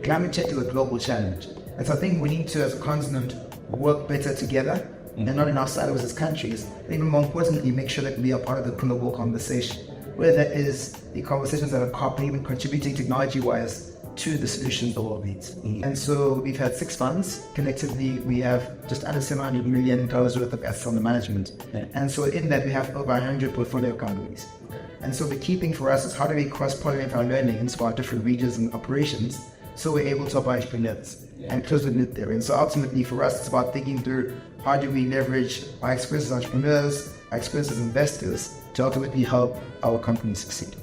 climate change is a global challenge. And so I think we need to, as a continent, work better together and not in our silos as countries. And even more importantly, make sure that we are part of the global conversation, where that is the conversations that are even contributing technology-wise to the solutions the world needs. And so we've had 6 funds. Collectively, we have just under $700 million worth of assets under management. And so in that, we have over 100 portfolio companies. And so the key thing for us is how do we cross-pollinate our learning into our different regions and operations so we're able to help our entrepreneurs and close the loop there. And so ultimately for us, it's about thinking through how do we leverage our experience as entrepreneurs, our experience as investors to ultimately help our companies succeed.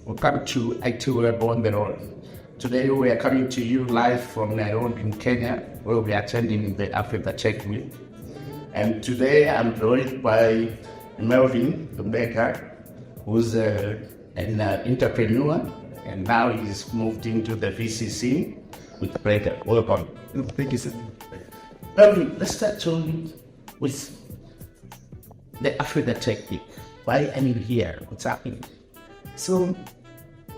Welcome to ITWeb OTR. Today we are coming to you live from Nairobi in Kenya, where we are attending the Africa Tech Week. And today I'm joined by Melvyn Lubega, who's an entrepreneur, and now he's moved into the VCC with Breaker. Welcome. Thank you, sir. Melvyn, let's start with the Africa Tech Week. Why are you here? What's happening? So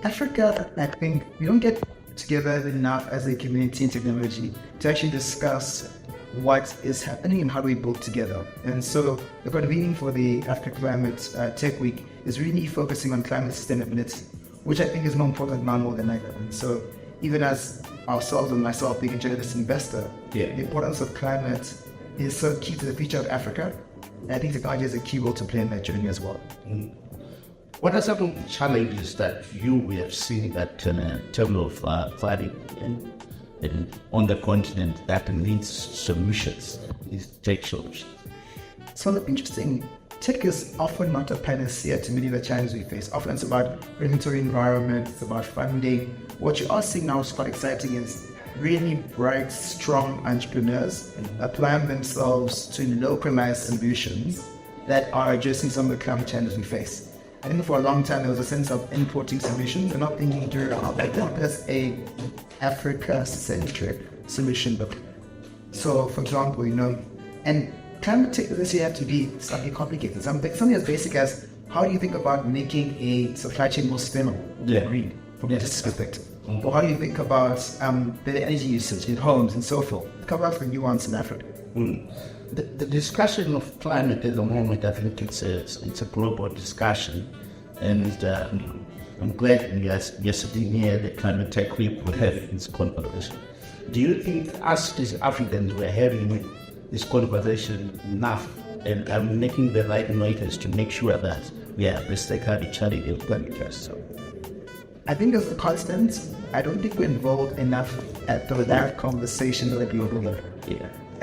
Africa, I think we don't get together enough as a community in technology to actually discuss what is happening and how do we build together. And so the convening for the Africa Climate Tech Week is really focusing on climate sustainability, which I think is more important now more than ever. And so even as ourselves and myself being a journalist investor, the importance of climate is so key to the future of Africa. And I think technology has a key role to play in that journey as well. What are some challenges that you have seen that in terms of flooding on the continent that needs solutions, these tech solutions? So the interesting, tech is often not a panacea to many of the challenges we face. Often it's about regulatory environment, it's about funding. What you are seeing now is quite exciting is really bright, strong entrepreneurs applying themselves to localized solutions that are addressing some of the climate challenges we face. I think for a long time there was a sense of importing solutions and not thinking through how that's a Africa-centric solution. So, for example, and climate tech doesn't have to be slightly complicated. Something as basic as how do you think about making a supply chain more sustainable, green, from a business perspective? Or how do you think about better energy usage in homes and so forth? Cover up the nuance in Africa. The discussion of climate at the moment, I think it's a global discussion, and I'm glad you're sitting here at the Climate Tech Week we have this conversation. Do you think us as Africans we're having this conversation enough and are making the right noises to make sure that we respect each other in climate change? So I think as a constant, I don't think we're involved enough at that conversation like globally.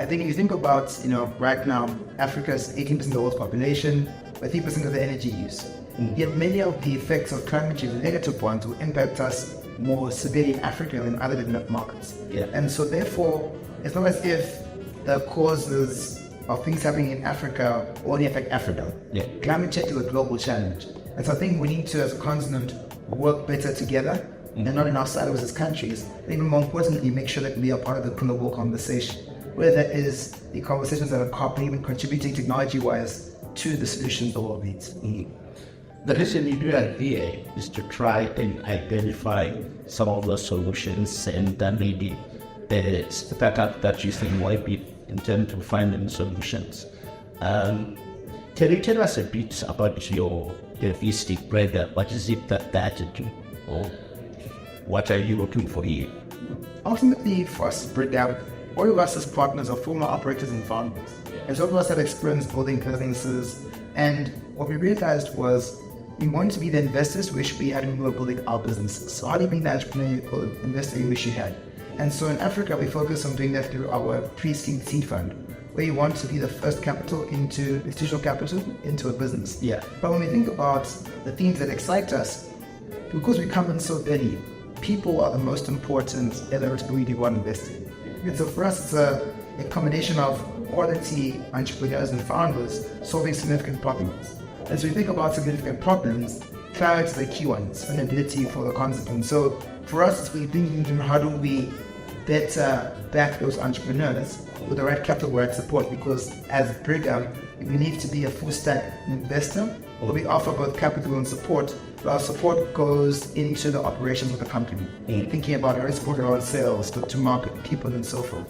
I think if you think about, right now, Africa is 18% of the world's population, but 3% of the energy use. Yet many of the effects of climate change, the negative ones, will impact us more severely in Africa than other developed markets. And so therefore, it's not as if the causes of things happening in Africa only affect Africa. Climate change is a global challenge. And so I think we need to, as a continent, work better together and not in our silos as countries. And even more importantly, make sure that we are part of the global conversation, where that is the conversations that are even contributing technology-wise to the solutions the world needs. The reason you do it here is to try and identify some of the solutions and then maybe the startup that you think might be in terms of finding solutions. Can you tell us a bit about your VC Breaker? What is it that you do? Or what are you looking for here? Ultimately, for us, Breaker, all of us as partners are former operators and founders. And so all of us had experience building businesses. And what we realized was we wanted to be the investors we should be had when we were building our businesses. So how do you bring the entrepreneurial investor you wish you had? And so in Africa, we focus on doing that through our pre-seed fund, where you want to be the first institutional capital into a business. But when we think about the themes that excite us, because we come in so early, people are the most important element we really want to invest in. And so for us, it's a combination of quality entrepreneurs and founders solving significant problems. As we think about significant problems, clarity is the key one, sustainability for the concept. And so for us, it's really thinking through how do we better back those entrepreneurs with the right capital, right support, because as Brigham, we need to be a full stack investor. We offer both capital and support, but our support goes into the operations of the company, thinking about our support around sales, to market, people, and so forth.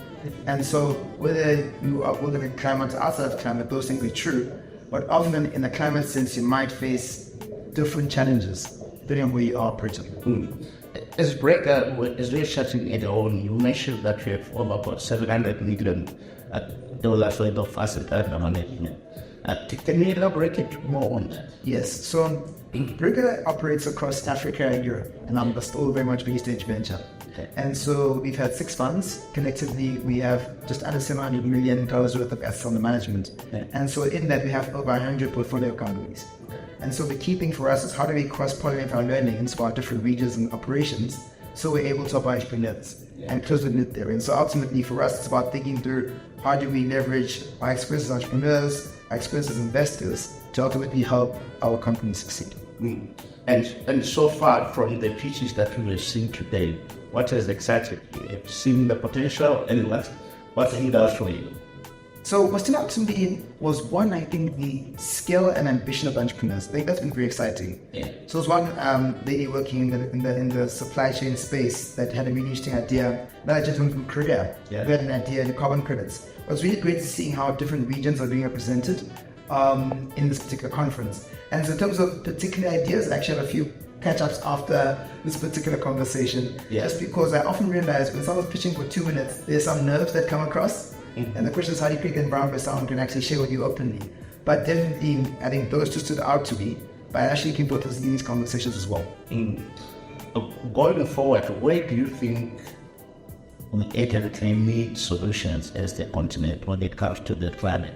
And so whether you are within in climate or outside of climate, those things are true, but often in the climate sense, you might face different challenges depending on where you are operating. As Breaker is researching it on, you mentioned that you have over about $700 million worth of asset under management. Can you elaborate it more on that? Yes, so Breaker operates across Africa and Europe, and I'm still very much early stage venture. Okay. And so we've had 6 funds. Collectively, we have just under $700 million worth of assets under management. Okay. And so in that, we have over 100 portfolio companies. And so the key thing for us is how do we cross-pollinate our learning into our different regions and operations so we're able to help our entrepreneurs and close the loop there. And so ultimately for us, it's about thinking through how do we leverage our experience as entrepreneurs, our experience as investors to ultimately help our company succeed. And so far from the pitches that we have seen today, what has excited you? Have you seen the potential and what it does for you? So what stood out to me was one, I think the skill and ambition of entrepreneurs. I think that's been very exciting. Yeah. So it was one lady working in the supply chain space that had a really interesting idea. Another gentleman from Korea who had an idea in carbon credits. It was really great to see how different regions are being represented in this particular conference. And so in terms of particular ideas, I actually have a few catch-ups after this particular conversation. Yeah. Just because I often realize when someone's pitching for 2 minutes, there's some nerves that come across. And the question is how do you create an environment where someone can actually share with you openly. But definitely, I think those two stood out to me. But I actually came to these conversations as well. Going forward, where do you think we can need solutions as the continent when it comes to the climate?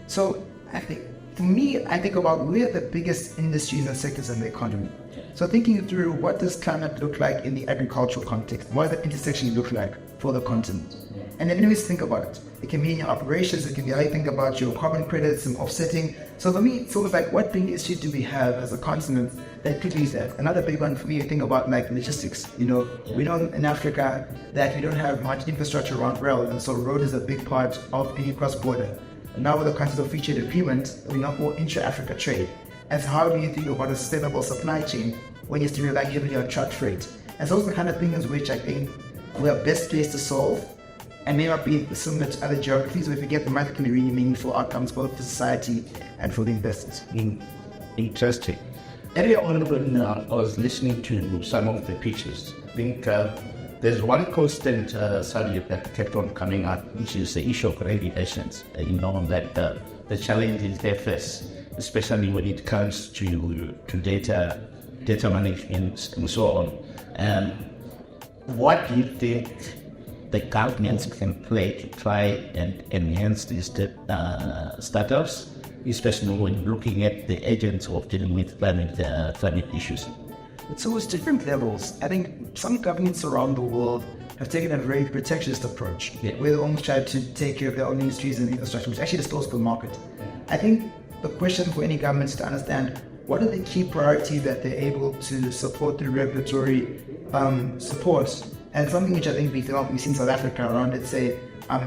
So I think, for me, I think about where the biggest industries and sectors in the economy. So thinking through what does climate look like in the agricultural context? What does the intersection look like for the continent? And then always think about it. It can be in your operations, it can be how you think about your carbon credits and offsetting. So for me, it's sort of like what big issues do we have as a continent that could use that? Another big one for me, I think about like logistics. You know, we know in Africa that we don't have much infrastructure around rail, and so road is a big part of any cross-border. And now with the concept of free trade agreement, we know more intra-Africa trade. And so how do you think about a sustainable supply chain when you're still relying heavily on truck freight? And so those are the kind of things which I think we are best placed to solve, and may not be similar to other geographies, but if we get them right, it can be really meaningful outcomes both for society and for the investors. Interesting. Earlier on when I was listening to some of the pitches, I think there's one constant subject that kept on coming up, which is the issue of regulations. That the challenges they face, especially when it comes to data management and so on. What do you think the governments can play to try and enhance these startups, especially when looking at the agents of dealing with climate issues? It's always different levels. I think some governments around the world have taken a very protectionist approach, where they almost try to take care of their own industries and infrastructure, which actually distorts the market. I think the question for any government is to understand what are the key priorities that they're able to support through regulatory support. And something which I think we've seen in South Africa around, let's say,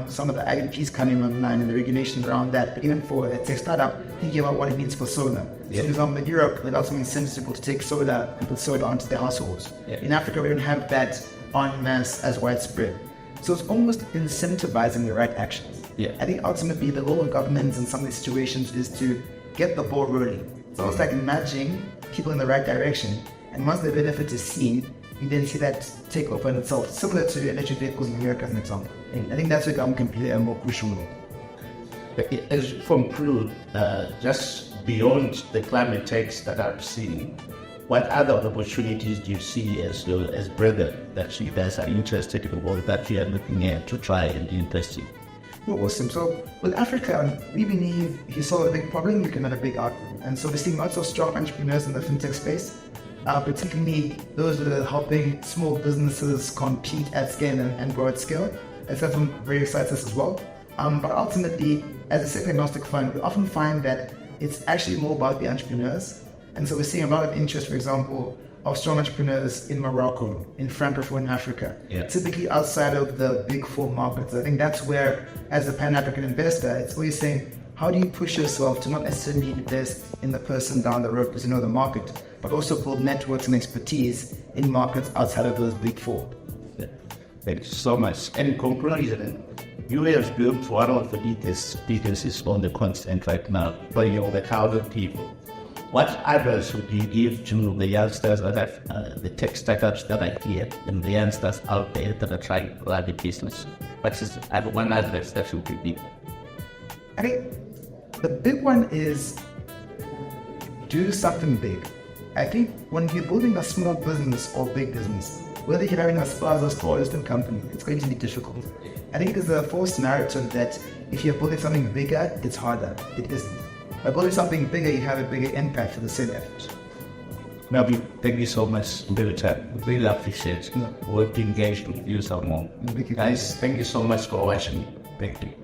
some of the IPs coming online and the regulations around that, but even for a tech startup, thinking about what it means for solar. So for example, in Europe, it also means sensible to take solar and put solar onto their households. In Africa, we don't have that en masse as widespread. So it's almost incentivizing the right actions. I think ultimately the role of governments in some of these situations is to get the ball rolling. So it's like nudging people in the right direction. And once the benefit is seen, you then see that take over in itself, similar to electric vehicles in America as an example. I think that's where government can play a more crucial role. As you conclude, just beyond the climate techs that I've seen, what other opportunities do you see as brethren that you guys are interested in or that you are looking at to try and invest in? Awesome. So with Africa, we believe if you solve a big problem, you can have a big outcome. And so we're seeing lots of strong entrepreneurs in the fintech space. Particularly those that are helping small businesses compete at scale and grow at scale. It's something very excites us as well. But ultimately, as a sector agnostic fund, we often find that it's actually more about the entrepreneurs. And so we're seeing a lot of interest, for example, of strong entrepreneurs in Morocco, in Francophone in Africa, typically outside of the big four markets. I think that's where, as a Pan-African investor, it's always saying, how do you push yourself to not necessarily invest in the person down the road because you know the market, but also build networks and expertise in markets outside of those big four? Thank you so much. And conclusion, you have built one of the biggest businesses on the continent right now, for over 1,000 people. What advice would you give to the youngsters that have the tech startups that are here and the youngsters out there that are trying to run the business? What is one advice that you would give? I think the big one is do something big. I think when you're building a small business or big business, whether you're having a spaza store or listed company, it's going to be difficult. I think there's a false narrative that if you're building something bigger, it's harder. It isn't. By building something bigger, you have a bigger impact for the same effort. Melvyn, thank you so much for the time. We really appreciate working engaged with you some more. Guys, thank you so much for watching. Thank you.